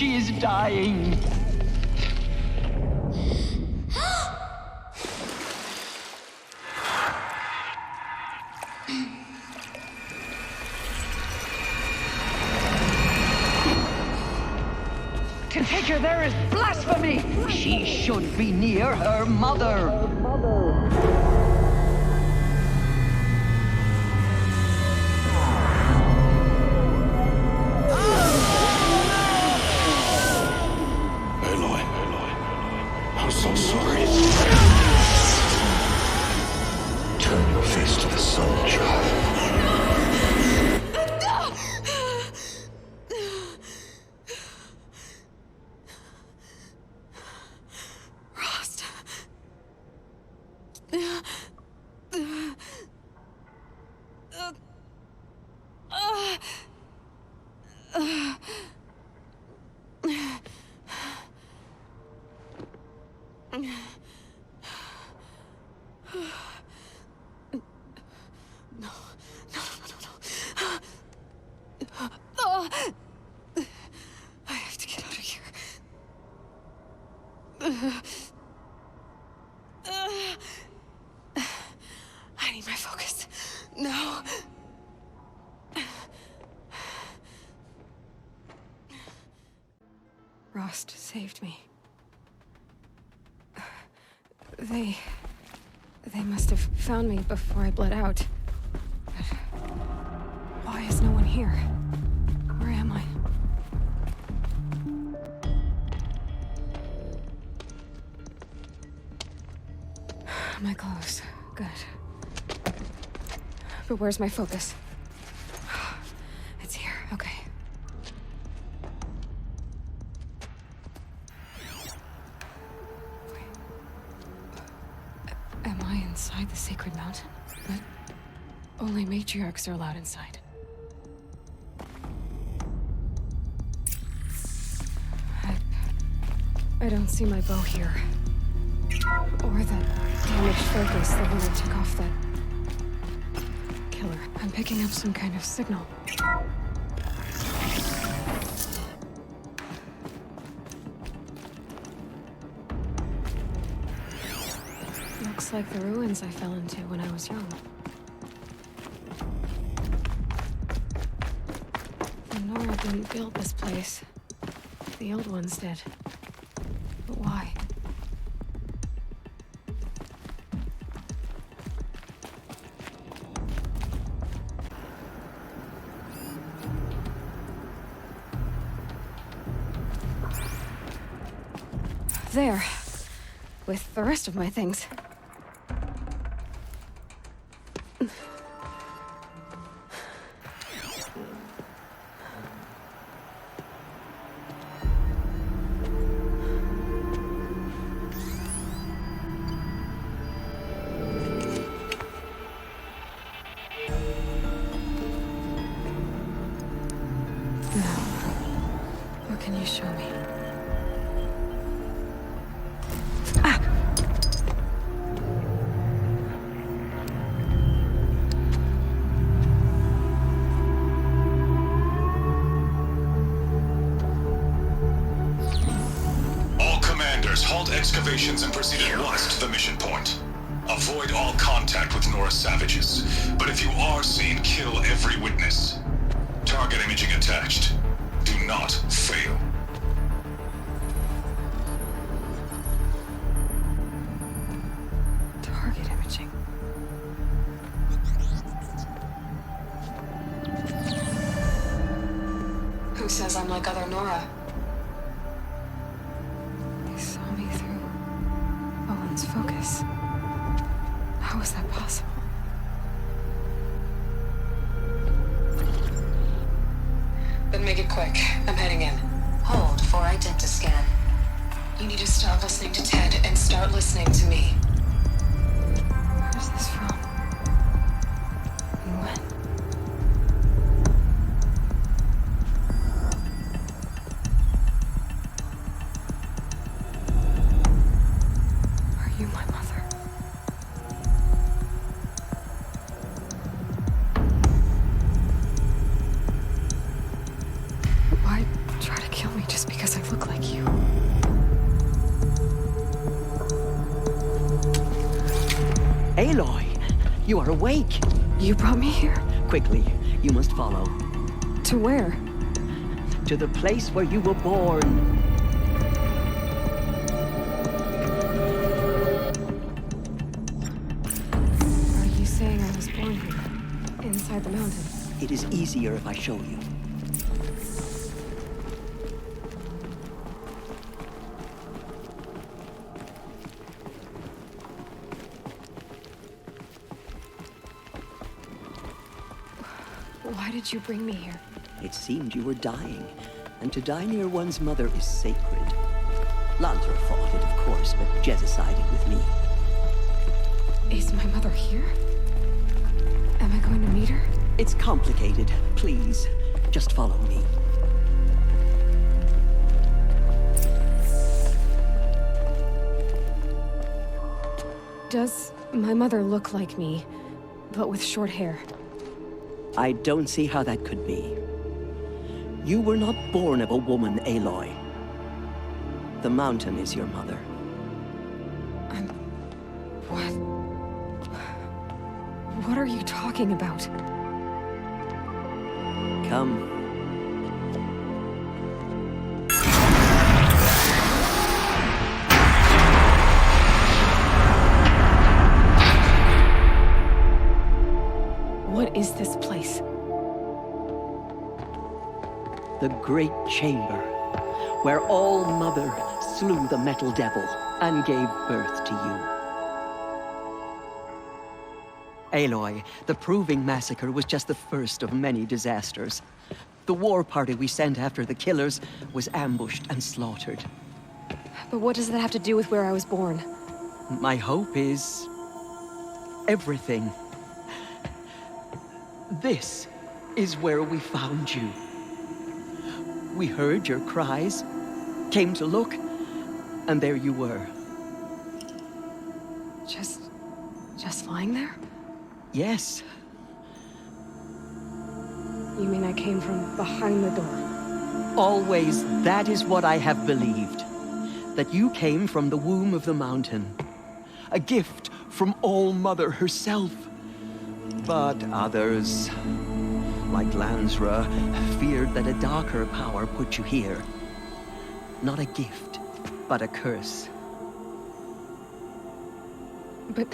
She is dying. To take her there is blasphemy! She should be near her mother. Aloy, I'm so sorry. Turn your face to the sun, child. I have to get out of here. I need my focus. No. Rost saved me. They must have found me before I bled out. But why is no one here? Where am I? My clothes. Good. But where's my focus? It's here. Okay. Am I inside the sacred mountain? But only matriarchs are allowed inside. I don't see my bow here. Or that damaged focus, the one that took off that killer. I'm picking up some kind of signal. Looks like the ruins I fell into when I was young. The Nora didn't build this place. The old ones did. But why? There. With the rest of my things. Now, what can you show me? Halt excavations and proceed at once to the mission point. Avoid all contact with Nora savages, but if you are seen, kill every witness. Target imaging attached. Do not fail. Target imaging. Who says I'm like other Nora? Focus. How is that possible? Then make it quick. I'm heading in. Hold for identiscan. You need to stop listening to Ted and start listening to me. Where's this from? And when? You, my mother. Why try to kill me just because I'm Aloy, you are awake. You brought me here? Quickly, you must follow. To where? To the place where you were born. Are you saying I was born here? Inside the mountain? It is easier if I show you. Why did you bring me here? It seemed you were dying, and to die near one's mother is sacred. Lantra fought it, of course, but Jezza sided with me. Is my mother here? Am I going to meet her? It's complicated. Please, just follow me. Does my mother look like me, but with short hair? I don't see how that could be. You were not born of a woman, Aloy. The mountain is your mother. What? What are you talking about? Come. What is this place? The Great Chamber, where All-Mother slew the Metal Devil and gave birth to you. Aloy, the Proving Massacre was just the first of many disasters. The war party we sent after the killers was ambushed and slaughtered. But what does that have to do with where I was born? My hope is everything. This is where we found you. We heard your cries, came to look, and there you were. Just lying there? Yes. You mean I came from behind the door? Always, that is what I have believed. That you came from the womb of the mountain. A gift from All-Mother herself. But others, like Lansra, feared that a darker power put you here. Not a gift, but a curse. But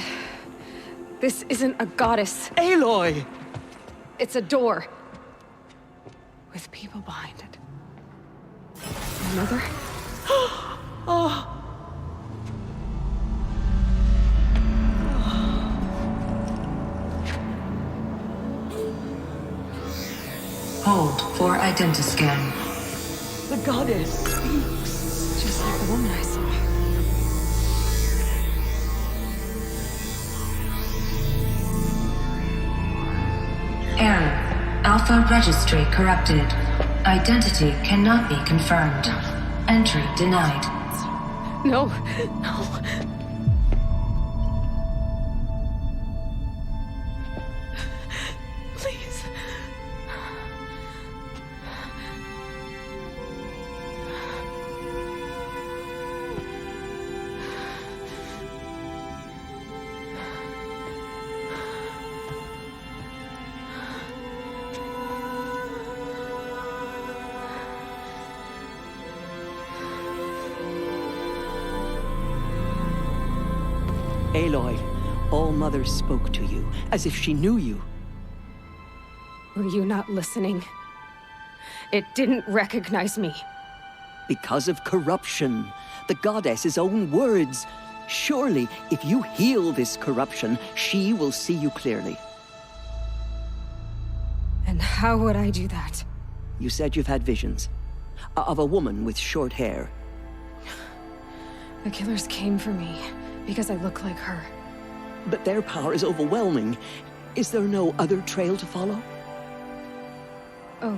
this isn't a goddess. Aloy! It's a door. With people behind it. My mother? Oh. Hold for identiscan. The goddess speaks. Just like the woman I saw. Error. Alpha registry corrupted. Identity cannot be confirmed. Entry denied. No, no. Please. Aloy, All-Mother spoke to you, as if she knew you. Were you not listening? It didn't recognize me. Because of corruption. The goddess's own words. Surely, if you heal this corruption, she will see you clearly. And how would I do that? You said you've had visions. Of a woman with short hair. The killers came for me because I look like her. But their power is overwhelming. Is there no other trail to follow? Oh,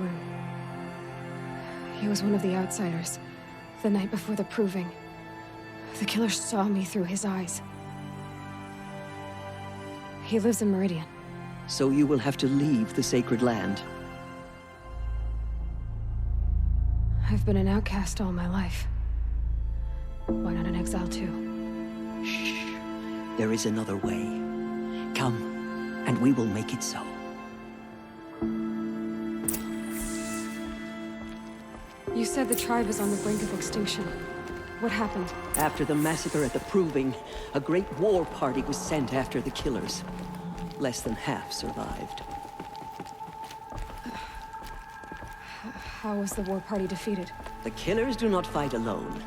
he was one of the outsiders. The night before the proving. The killer saw me through his eyes. He lives in Meridian. So you will have to leave the sacred land. I've been an outcast all my life. Why not an exile too? Shh. There is another way. come, and we will make it so. You said the tribe is on the brink of extinction. What happened? After the massacre at the Proving, a great war party was sent after the killers. Less than half survived. How was the war party defeated? The killers do not fight alone.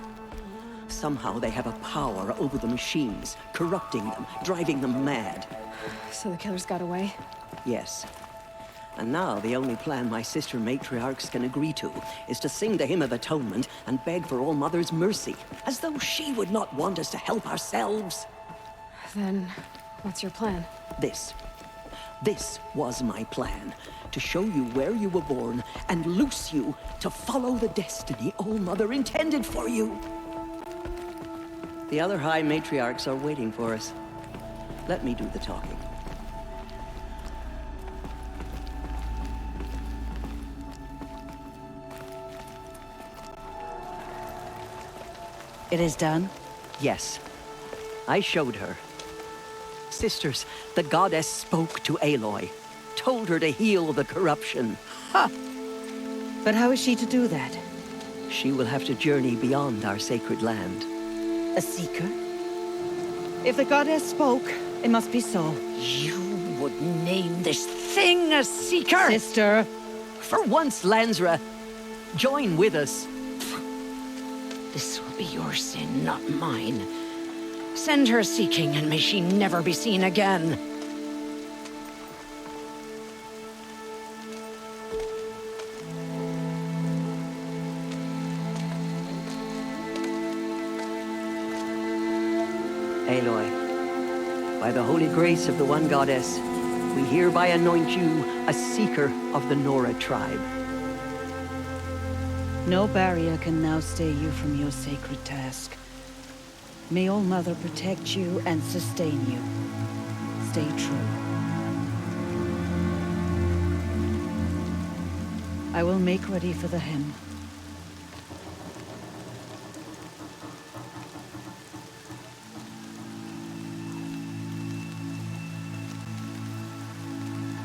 Somehow they have a power over the machines, corrupting them, driving them mad. So the killers got away? Yes. And now the only plan my sister matriarchs can agree to is to sing the Hymn of Atonement and beg for All Mother's mercy, as though she would not want us to help ourselves. Then, what's your plan? This was my plan. To show you where you were born and loose you to follow the destiny All Mother intended for you. The other High Matriarchs are waiting for us. Let me do the talking. It is done? Yes. I showed her. Sisters, the goddess spoke to Aloy. Told her to heal the corruption. Ha! But how is she to do that? She will have to journey beyond our sacred land. A seeker? If the goddess spoke, it must be so. You would name this thing a seeker? Sister! For once, Lansra, join with us. This will be your sin, not mine. Send her seeking, and may she never be seen again. Aloy, by the holy grace of the One Goddess, we hereby anoint you a seeker of the Nora tribe. No barrier can now stay you from your sacred task. May All Mother protect you and sustain you. Stay true. I will make ready for the hymn.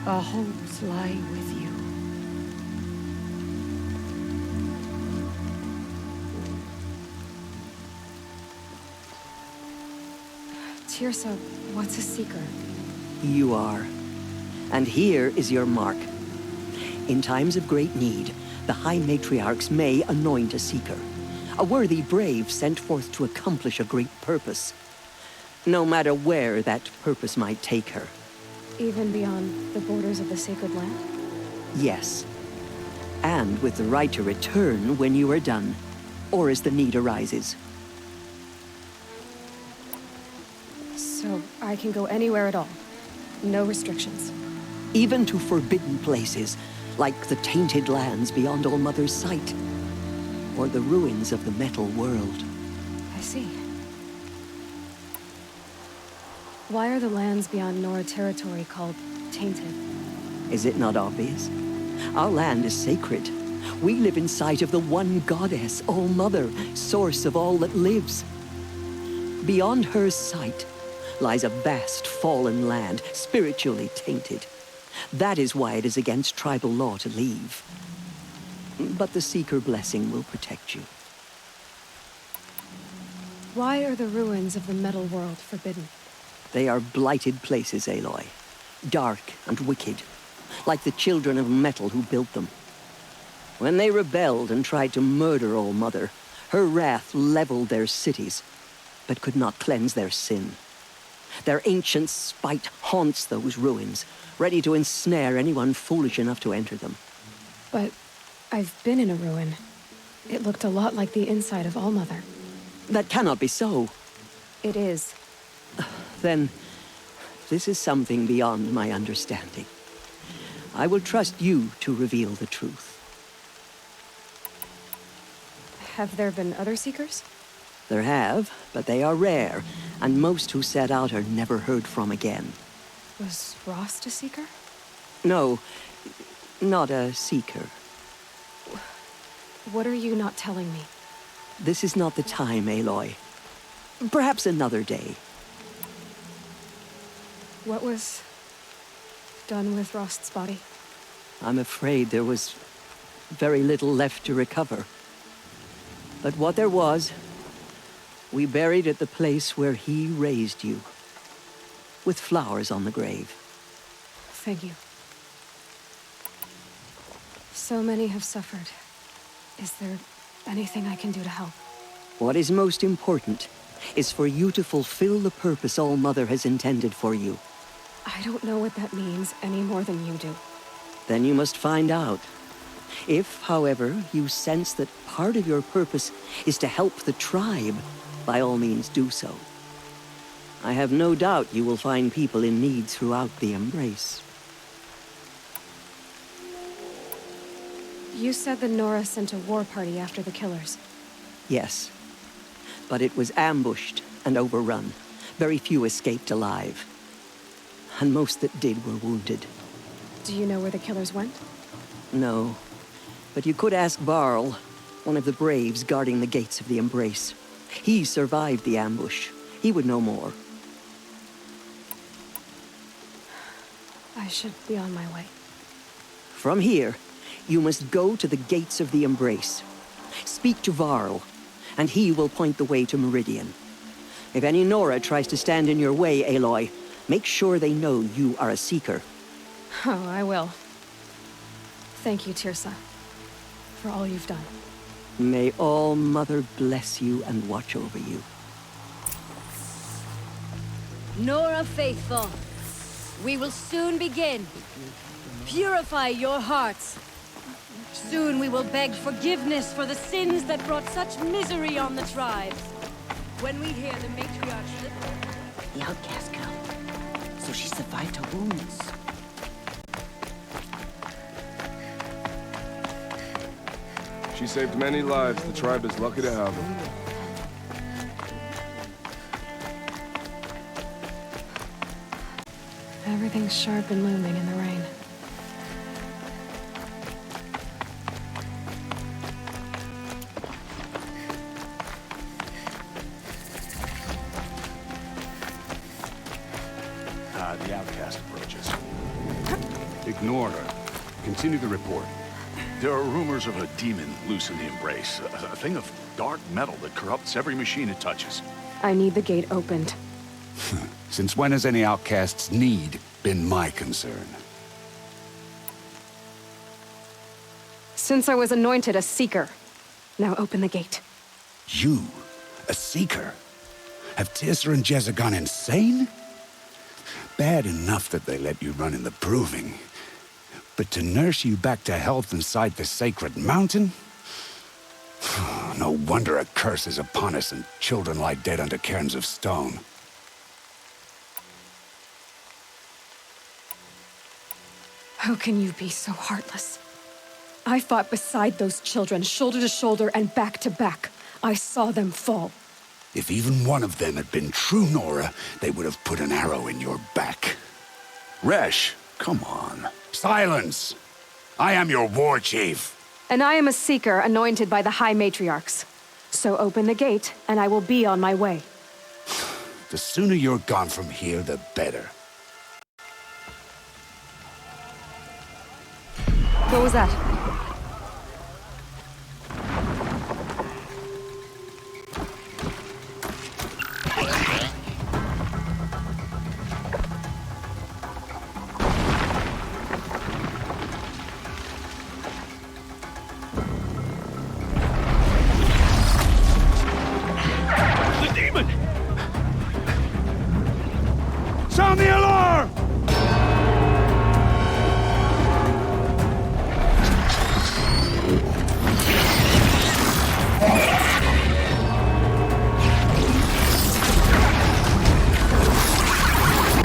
Our hopes lie with you. Tirsa, what's a seeker? You are. And here is your mark. In times of great need, the High Matriarchs may anoint a seeker. A worthy brave sent forth to accomplish a great purpose. No matter where that purpose might take her. Even beyond the borders of the sacred land? Yes. And with the right to return when you are done, or as the need arises. So I can go anywhere at all? No restrictions? Even to forbidden places, like the tainted lands beyond All Mother's sight. Or the ruins of the metal world. I see. Why are the lands beyond Nora territory called tainted? Is it not obvious? Our land is sacred. We live in sight of the one goddess, All Mother, source of all that lives. Beyond her sight lies a vast fallen land, spiritually tainted. That is why it is against tribal law to leave. But the Seeker blessing will protect you. Why are the ruins of the metal world forbidden? They are blighted places, Aloy. Dark and wicked, like the children of metal who built them. When they rebelled and tried to murder All Mother, her wrath leveled their cities, but could not cleanse their sin. Their ancient spite haunts those ruins, ready to ensnare anyone foolish enough to enter them. But I've been in a ruin. It looked a lot like the inside of All Mother. That cannot be so. It is. Then, this is something beyond my understanding. I will trust you to reveal the truth. Have there been other Seekers? There have, but they are rare, and most who set out are never heard from again. Was Rost a Seeker? No, not a Seeker. What are you not telling me? This is not the time, Aloy. Perhaps another day. What was done with Rost's body? I'm afraid there was very little left to recover. But what there was, we buried at the place where he raised you, with flowers on the grave. Thank you. So many have suffered. Is there anything I can do to help? What is most important is for you to fulfill the purpose All-Mother has intended for you. I don't know what that means any more than you do. Then you must find out. If, however, you sense that part of your purpose is to help the tribe, by all means do so. I have no doubt you will find people in need throughout the Embrace. You said that Nora sent a war party after the killers. Yes. But it was ambushed and overrun. Very few escaped alive. And most that did were wounded. Do you know where the killers went? No. But you could ask Varl, one of the braves guarding the gates of the Embrace. He survived the ambush. He would know more. I should be on my way. From here, you must go to the gates of the Embrace. Speak to Varl, and he will point the way to Meridian. If any Nora tries to stand in your way, Aloy, make sure they know you are a Seeker. Oh, I will. Thank you, Tirsa, for all you've done. May All-Mother bless you and watch over you. Nora Faithful, we will soon begin. Purify your hearts. Soon we will beg forgiveness for the sins that brought such misery on the tribes. When we hear the matriarch slip... The outcast girl. So she survived her wounds. She saved many lives. The tribe is lucky to have her. Everything's sharp and looming in the rain. The outcast approaches. Ignore her. Continue the report. There are rumors of a demon loose in the Embrace. A thing of dark metal that corrupts every machine it touches. I need the gate opened. Since when has any outcast's need been my concern? Since I was anointed a Seeker. Now open the gate. You? A Seeker? Have Tirsa and Jezza gone insane? Bad enough that they let you run in the Proving. But to nurse you back to health inside the sacred mountain? No wonder a curse is upon us and children lie dead under cairns of stone. How can you be so heartless? I fought beside those children, shoulder to shoulder and back to back. I saw them fall. If even one of them had been true Nora, they would have put an arrow in your back. Resh, come on. Silence! I am your war chief. And I am a Seeker anointed by the High Matriarchs. So open the gate, and I will be on my way. The sooner you're gone from here, the better. What was that? The demon! Sound the alarm!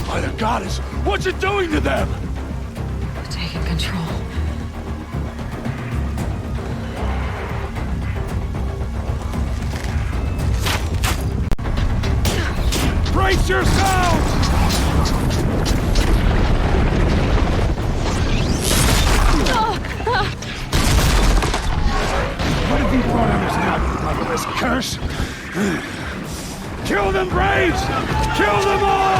By the goddess, what's it doing to them? Taking control. Brace yourselves! What have you brought on us now, you motherless curse? Kill them, Braves! Kill them all!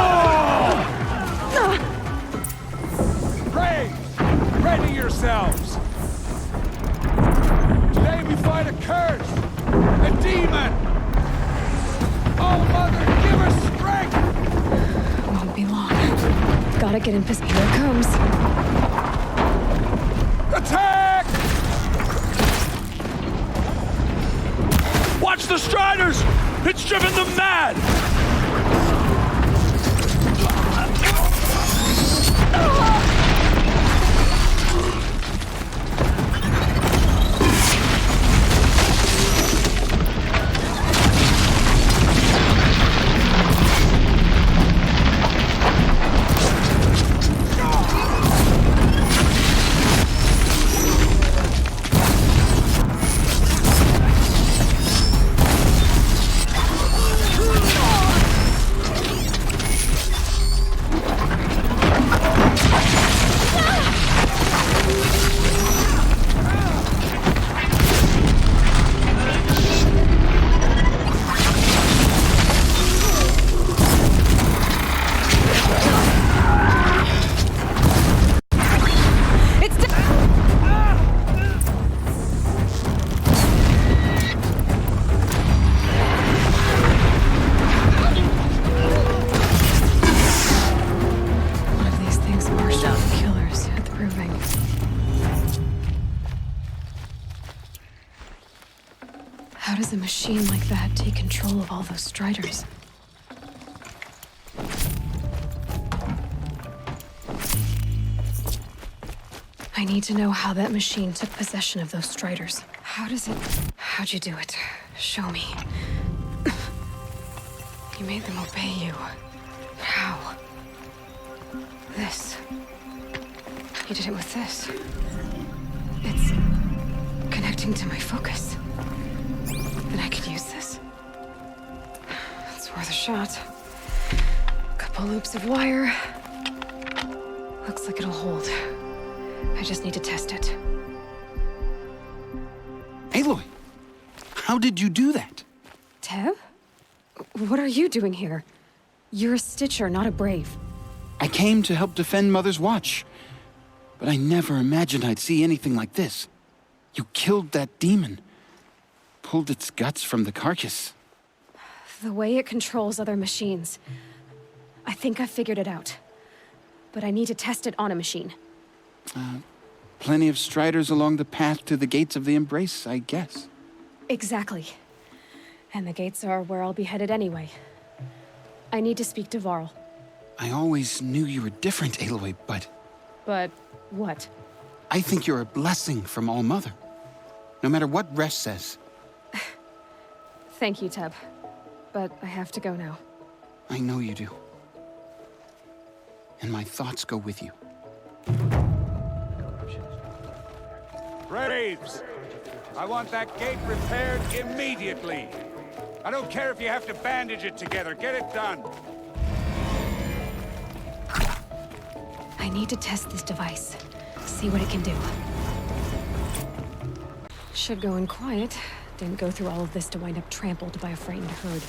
Gotta get in position. Here it comes. Attack! Watch the Striders! It's driven them mad! How does a machine like that take control of all those Striders? I need to know how that machine took possession of those Striders. How'd you do it? Show me. You made them obey you. How? This. You did it with this. It's connecting to my focus. Then I could use this. It's worth a shot. Couple loops of wire. Looks like it'll hold. I just need to test it. Aloy, how did you do that? Teb? What are you doing here? You're a Stitcher, not a Brave. I came to help defend Mother's Watch, but I never imagined I'd see anything like this. You killed that demon, pulled its guts from the carcass. The way it controls other machines. I think I figured it out. But I need to test it on a machine. Plenty of Striders along the path to the gates of the Embrace, I guess. Exactly. And the gates are where I'll be headed anyway. I need to speak to Varl. I always knew you were different, Aloy, but... But what? I think you're a blessing from All Mother. No matter what Resh says. Thank you, Teb. But I have to go now. I know you do. And my thoughts go with you. Braves! I want that gate repaired immediately. I don't care if you have to bandage it together. Get it done. I need to test this device. See what it can do. Should go in quiet. Didn't go through all of this to wind up trampled by a frightened herd.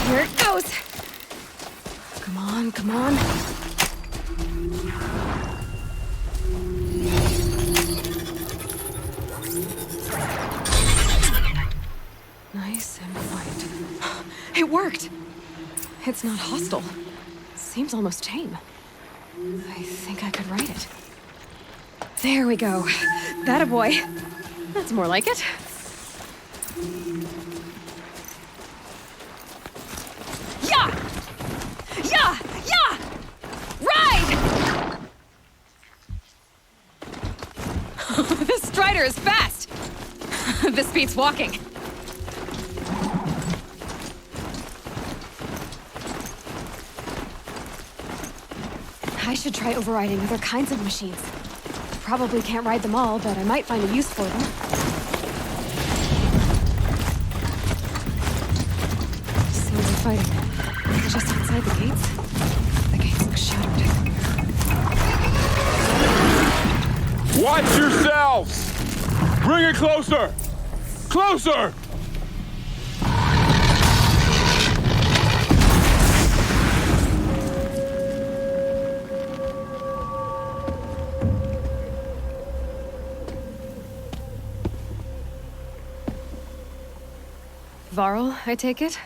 Here it goes! Come on, come on. Nice and quiet. It worked! It's not hostile. Seems almost tame. I think I could ride it. There we go. That boy. That's more like it. Is fast! This beats walking. I should try overriding other kinds of machines. Probably can't ride them all, but I might find a use for them. Somebody fighting. Just outside the gates? The gates look shattered. Watch yourselves! Bring it closer! Closer! Varl, I take it?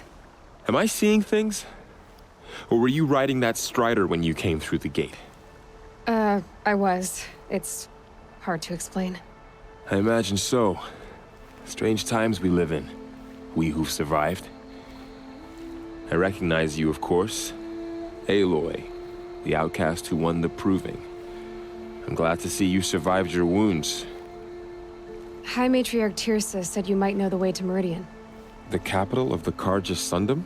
Am I seeing things? Or were you riding that strider when you came through the gate? I was. It's hard to explain. I imagine so. Strange times we live in. We who've survived. I recognize you, of course. Aloy, the outcast who won the proving. I'm glad to see you survived your wounds. High Matriarch Tirsa said you might know the way to Meridian. The capital of the Carja Sundom?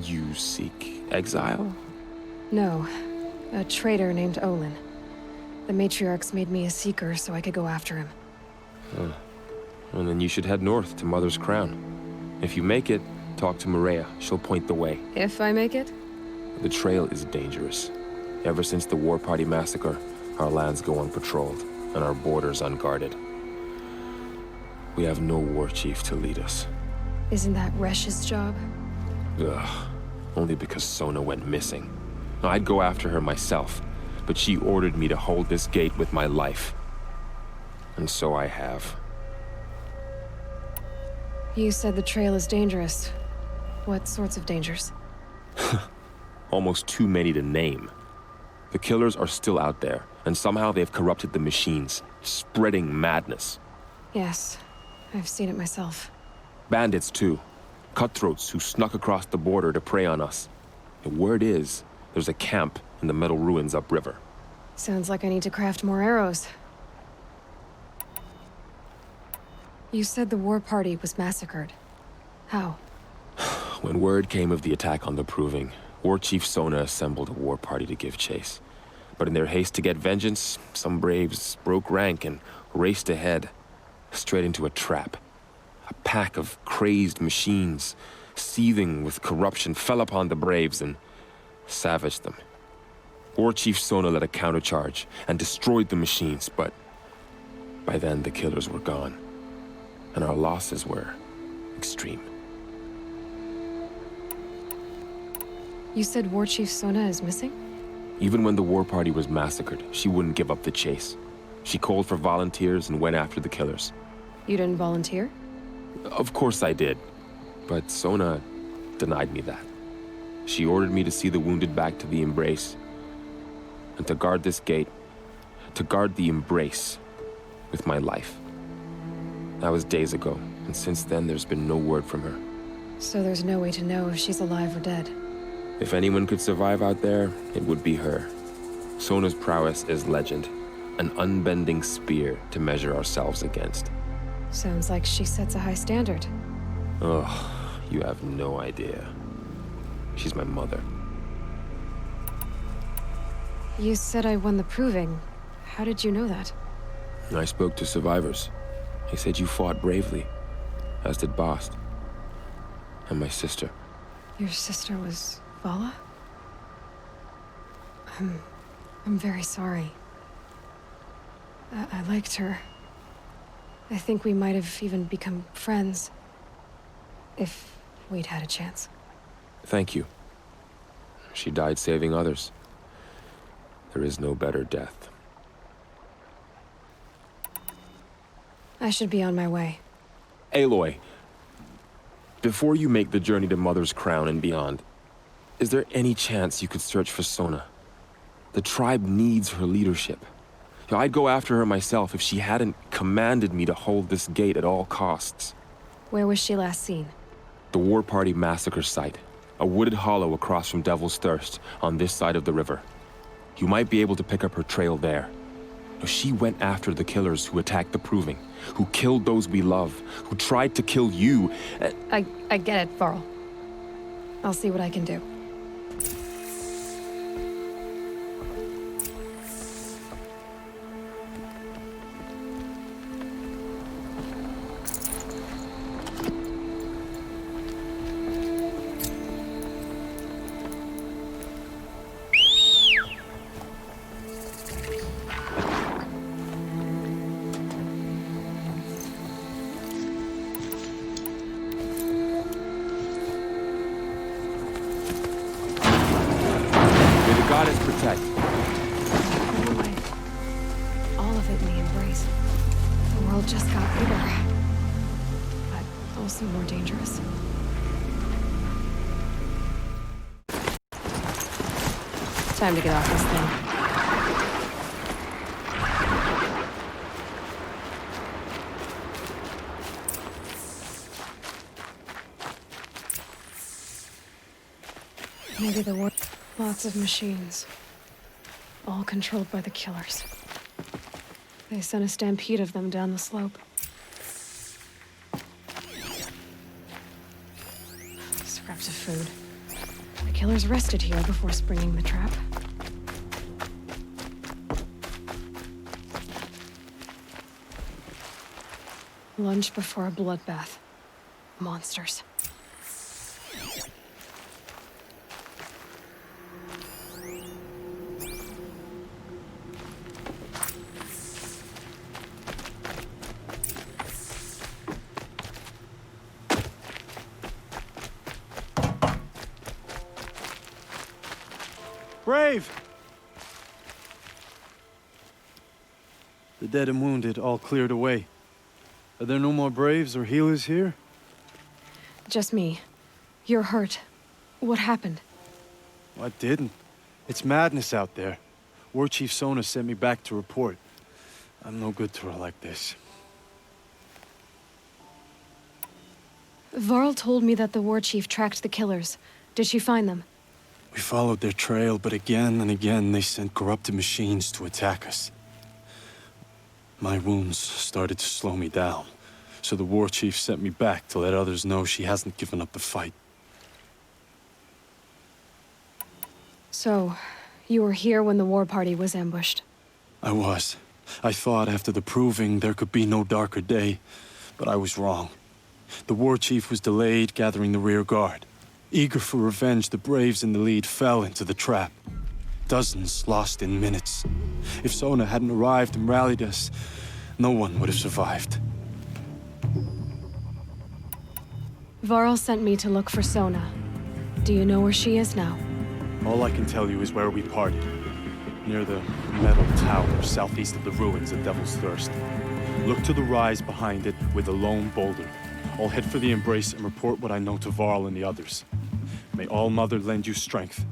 You seek exile? No. A traitor named Olin. The Matriarchs made me a seeker so I could go after him. Huh. Well, then you should head north to Mother's Crown. If you make it, talk to Maria. She'll point the way. If I make it? The trail is dangerous. Ever since the War Party massacre, our lands go unpatrolled, and our borders unguarded. We have no war chief to lead us. Isn't that Resh's job? Ugh. Only because Sona went missing. I'd go after her myself, but she ordered me to hold this gate with my life. And so I have. You said the trail is dangerous. What sorts of dangers? Almost too many to name. The killers are still out there, and somehow they've corrupted the machines, spreading madness. Yes, I've seen it myself. Bandits, too. Cutthroats who snuck across the border to prey on us. The word is, there's a camp in the metal ruins upriver. Sounds like I need to craft more arrows. You said the war party was massacred. How? When word came of the attack on the Proving, War Chief Sona assembled a war party to give chase. But in their haste to get vengeance, some braves broke rank and raced ahead, straight into a trap. A pack of crazed machines, seething with corruption, fell upon the braves and savaged them. War Chief Sona led a countercharge and destroyed the machines, but by then the killers were gone, and our losses were extreme. You said War Chief Sona is missing? Even when the war party was massacred, she wouldn't give up the chase. She called for volunteers and went after the killers. You didn't volunteer? Of course I did, but Sona denied me that. She ordered me to see the wounded back to the Embrace, and to guard this gate, to guard the Embrace with my life. That was days ago, and since then there's been no word from her. So there's no way to know if she's alive or dead. If anyone could survive out there, it would be her. Sona's prowess is legend, an unbending spear to measure ourselves against. Sounds like she sets a high standard. Ugh, you have no idea. She's my mother. You said I won the Proving. How did you know that? I spoke to survivors. They said you fought bravely, as did Bast. And my sister. Your sister was Vala? I'm very sorry. I liked her. I think we might have even become friends. If we'd had a chance. Thank you. She died saving others. There is no better death. I should be on my way. Aloy, before you make the journey to Mother's Crown and beyond, is there any chance you could search for Sona? The tribe needs her leadership. I'd go after her myself if she hadn't commanded me to hold this gate at all costs. Where was she last seen? The War Party massacre site. A wooded hollow across from Devil's Thirst, on this side of the river. You might be able to pick up her trail there. She went after the killers who attacked the Proving, who killed those we love, who tried to kill you. I get it, Varl. I'll see what I can do. Goddess protect. Go away. All of it in the Embrace. The world just got bigger. But seem more dangerous. Time to get off this thing. Maybe there were lots of machines, all controlled by the killers. They sent a stampede of them down the slope. Scraps of food. The killers rested here before springing the trap. Lunch before a bloodbath. Monsters. Brave! The dead and wounded all cleared away. Are there no more Braves or healers here? Just me. You're hurt. What happened? I didn't. It's madness out there. War Chief Sona sent me back to report. I'm no good to her like this. Varl told me that the War Chief tracked the killers. Did she find them? We followed their trail, but again and again they sent corrupted machines to attack us. My wounds started to slow me down, so the War Chief sent me back to let others know she hasn't given up the fight. So, you were here when the war party was ambushed? I was. I thought after the proving there could be no darker day, but I was wrong. The War Chief was delayed gathering the rear guard. Eager for revenge, the Braves in the lead fell into the trap. Dozens lost in minutes. If Sona hadn't arrived and rallied us, no one would have survived. Varl sent me to look for Sona. Do you know where she is now? All I can tell you is where we parted. Near the metal tower southeast of the ruins of Devil's Thirst. Look to the rise behind it with a lone boulder. I'll head for the Embrace and report what I know to Varl and the others. May All Mother lend you strength.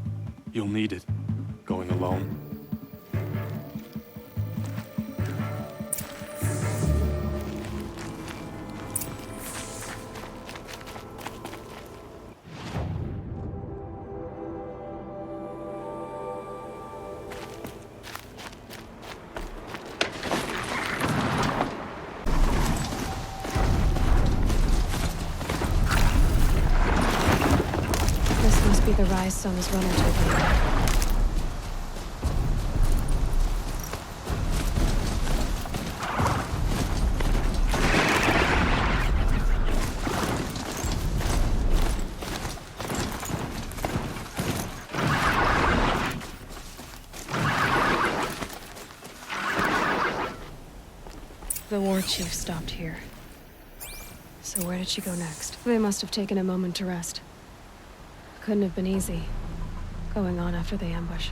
You'll need it, going alone. The rise Sona's runner told me about. The War Chief stopped here. So where did she go next? They must have taken a moment to rest. Couldn't have been easy, going on after the ambush.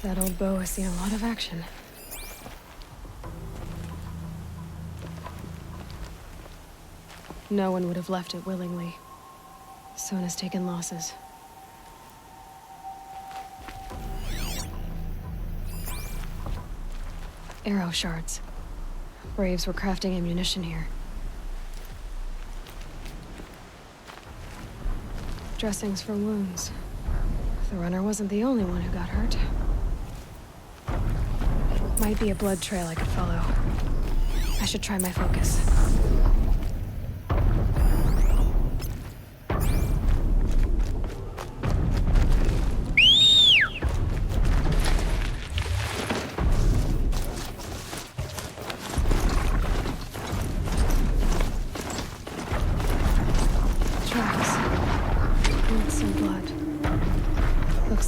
That old bow has seen a lot of action. No one would have left it willingly. Sona's taken losses. Arrow shards. Braves were crafting ammunition here. Dressings for wounds. The runner wasn't the only one who got hurt. Might be a blood trail I could follow. I should try my focus.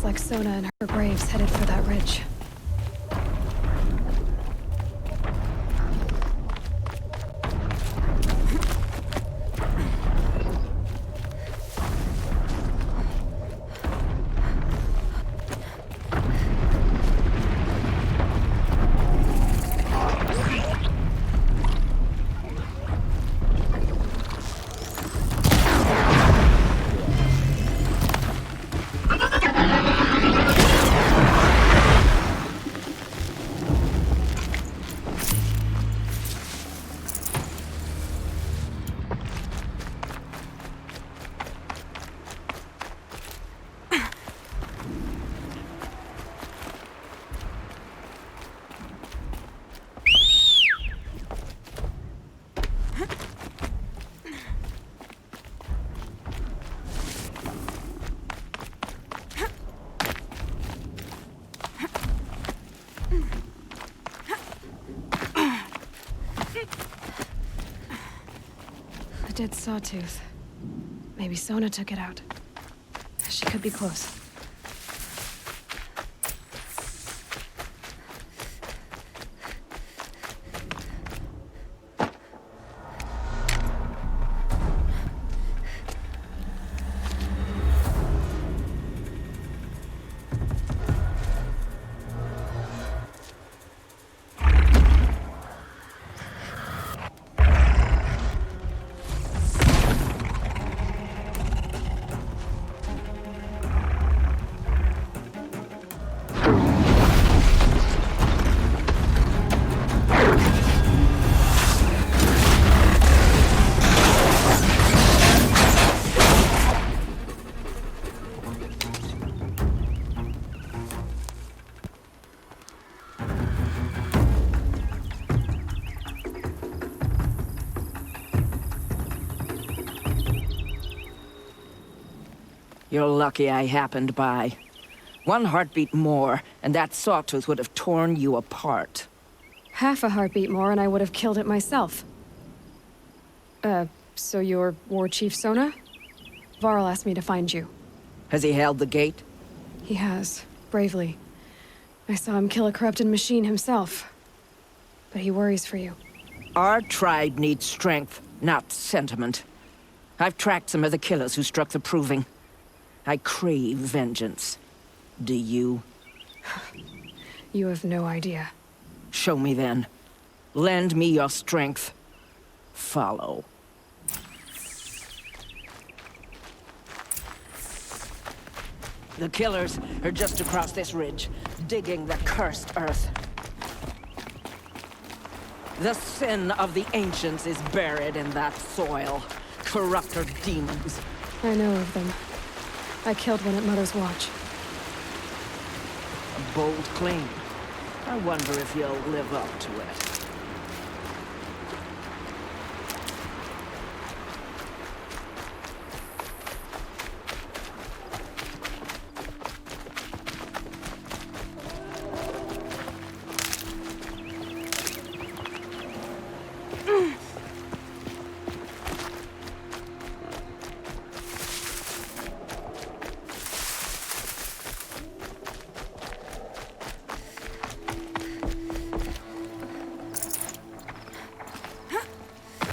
Like Sona and her Braves headed for that ridge. dead sawtooth. Maybe Sona took it out. She could be close. You're lucky I happened by. One heartbeat more, and that sawtooth would have torn you apart. Half a heartbeat more and I would have killed it myself. So you're War Chief Sona? Varl asked me to find you. Has he held the gate? He has, bravely. I saw him kill a corrupted machine himself. But he worries for you. Our tribe needs strength, not sentiment. I've tracked some of the killers who struck the Proving. I crave vengeance. Do you? You have no idea. Show me then. Lend me your strength. Follow. The killers are just across this ridge, digging the cursed earth. The sin of the ancients is buried in that soil. Corrupter demons. I know of them. I killed one at Mother's Watch. A bold claim. I wonder if you'll live up to it.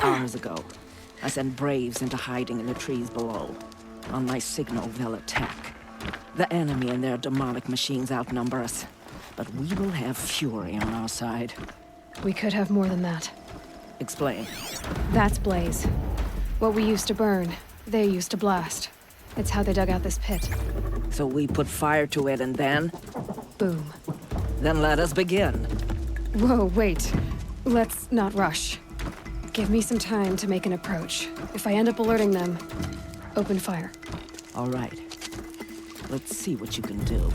Hours ago, I sent Braves into hiding in the trees below. On my signal, they'll attack. The enemy and their demonic machines outnumber us, but we will have fury on our side. We could have more than that. Explain. That's Blaze. What we used to burn, they used to blast. It's how they dug out this pit. So we put fire to it and then? Boom. Then let us begin. Whoa, wait. Let's not rush. Give me some time to make an approach. If I end up alerting them, open fire. All right. Let's see what you can do.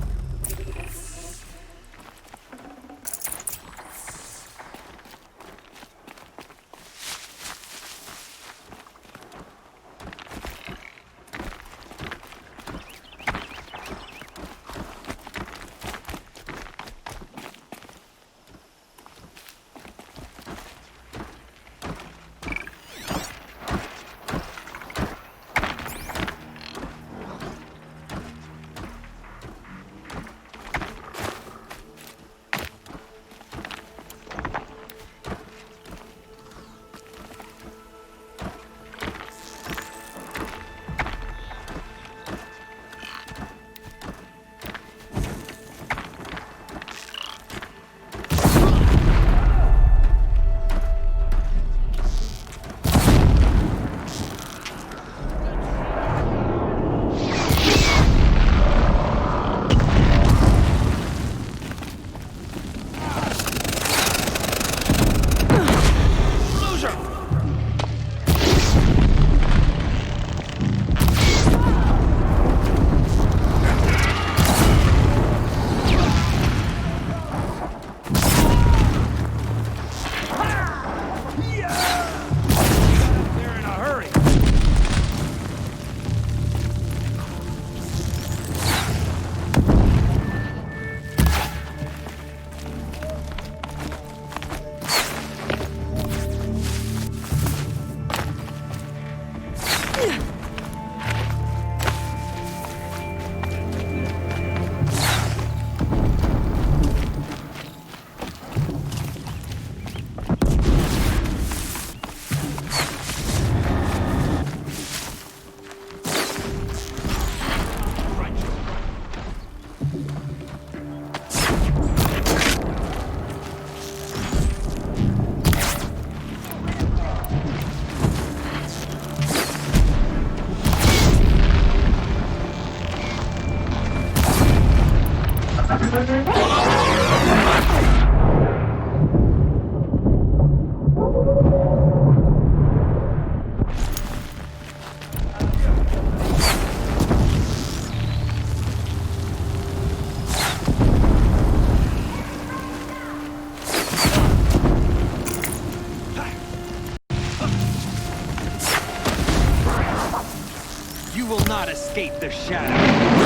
You will not escape the shadow.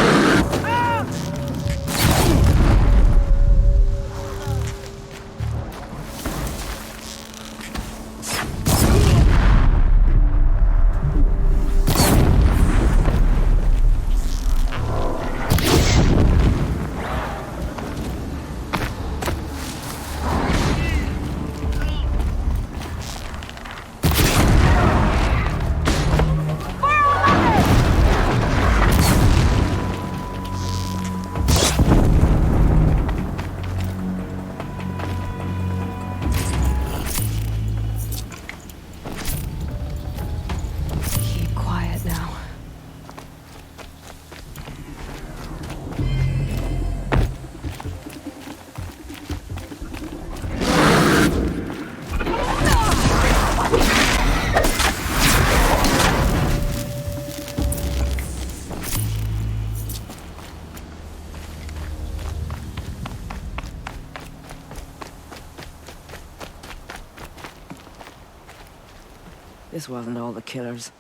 This wasn't all the killers.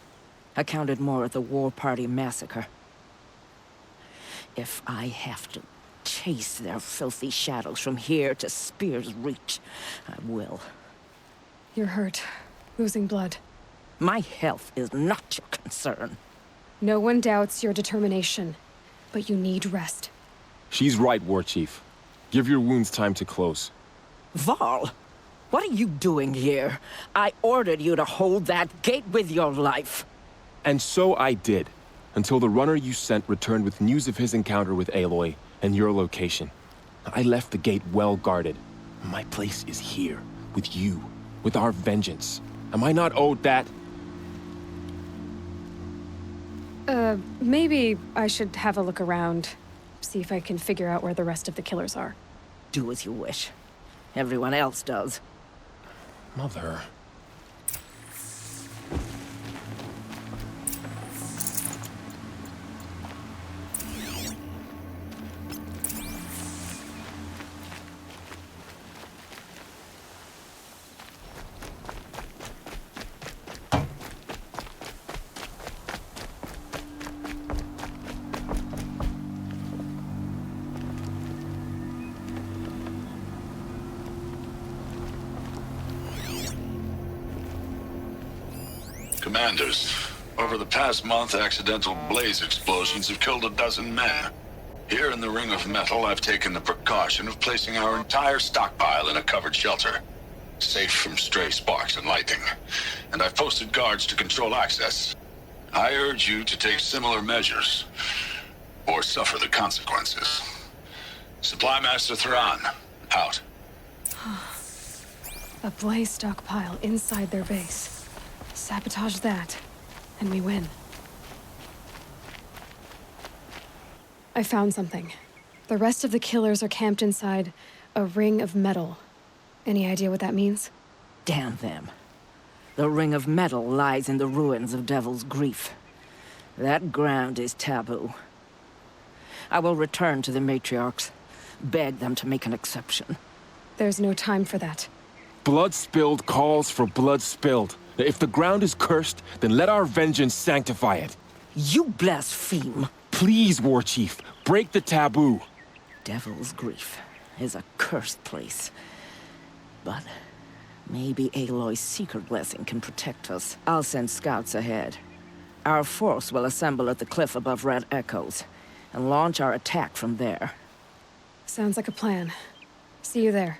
I counted more at the War Party massacre. If I have to chase their filthy shadows from here to Spear's Reach, I will. You're hurt. Losing blood. My health is not your concern. No one doubts your determination, but you need rest. She's right, War Chief. Give your wounds time to close. Varl, what are you doing here? I ordered you to hold that gate with your life. And so I did, until the runner you sent returned with news of his encounter with Aloy and your location. I left the gate well guarded. My place is here, with you, with our vengeance. Am I not owed that? Maybe I should have a look around. See if I can figure out where the rest of the killers are. Do as you wish. Everyone else does. Mother... Commanders, over the past month, accidental blaze explosions have killed 12 men. Here in the Ring of Metal, I've taken the precaution of placing our entire stockpile in a covered shelter, safe from stray sparks and lightning. And I've posted guards to control access. I urge you to take similar measures, or suffer the consequences. Supply Master Thran, out. A blaze stockpile inside their base. Sabotage that, and we win. I found something. The rest of the killers are camped inside a ring of metal. Any idea what that means? Damn them. The Ring of Metal lies in the ruins of Devil's Grief. That ground is taboo. I will return to the matriarchs, beg them to make an exception. There's no time for that. Blood spilled calls for blood spilled. If the ground is cursed, then let our vengeance sanctify it. You blaspheme. Please, War Chief, break the taboo. Devil's Grief is a cursed place. But maybe Aloy's secret blessing can protect us. I'll send scouts ahead. Our force will assemble at the cliff above Red Echoes, and launch our attack from there. Sounds like a plan. See you there.